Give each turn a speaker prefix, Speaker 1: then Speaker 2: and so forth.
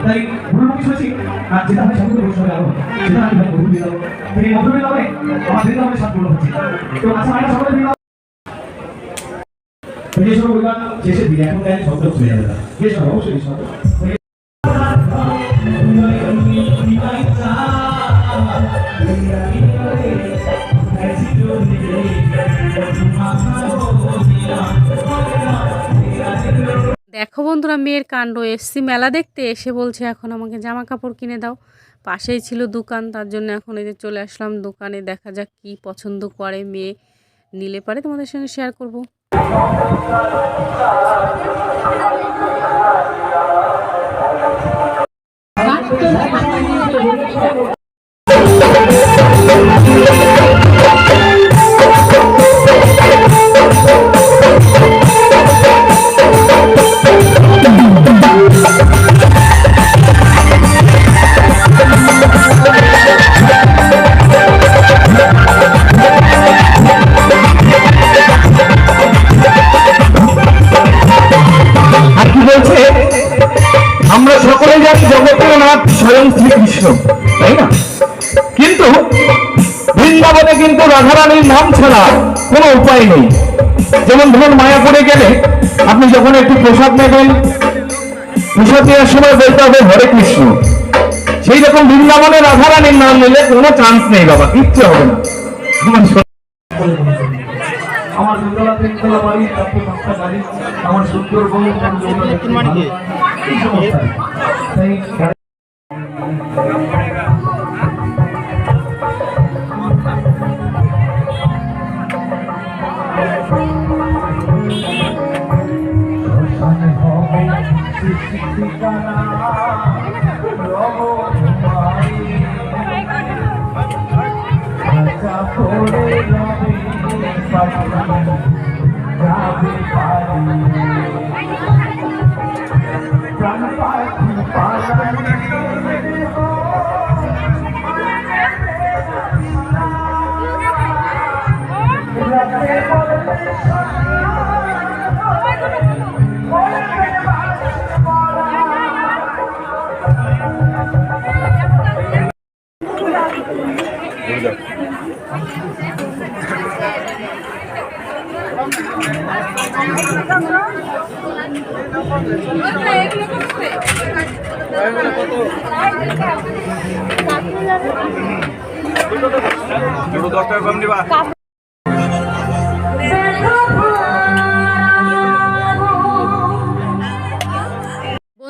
Speaker 1: তাই গুরুমুখী সচিব আর যেটা আমি সম্পূর্ণ বৈষ্ণবের আলো সেটা আমি ভাই গুরু দিয়ে তিনি মধুমের নামে আমার বৃন্দাবনের সাথ পূর্ণ হচ্ছে। তো আচ্ছা আমরা সকলে বৃন্দাবন যে সব পরিবার শেষের দিকে এখন তাই শব্দ চলে যাবে না যে সব অবশ্যই শব্দ
Speaker 2: দেখো বন্ধুরা মেয়ের কাণ্ড, এসছি মেলা দেখতে, এসে বলছে এখন আমাকে জামা কাপড় কিনে দাও। পাশেই ছিল দোকান, তার জন্য এখন এই যে চলে আসলাম দোকানে। দেখা যাক কি পছন্দ করে মেয়ে, নিলে পারে তোমাদের সঙ্গে শেয়ার করব।
Speaker 3: আমরা সকলে জানি জগতের নাথ স্বয়ং শ্রীকৃষ্ণ, তাই না? কিন্তু বৃন্দাবনে কিন্তু রাধারানীর নাম ছাড়া কোনো উপায় নেই। যেমন ধরুন মায়াপুরে গেলে আপনি যখন একটু প্রসাদ নেবেন, প্রসাদ নেওয়ার সময় বলতে হবে হরে কৃষ্ণ। সেই রকম বৃন্দাবনে রাধারানীর নাম নিলে কোনো চান্স নেই বাবা, কিচ্ছু হবে না।
Speaker 1: আমার দুতলা তিনতলা বাড়ি, তারপরে 5টা গাড়ি, আমার সুন্দর বউ
Speaker 4: $10 কম দিবা।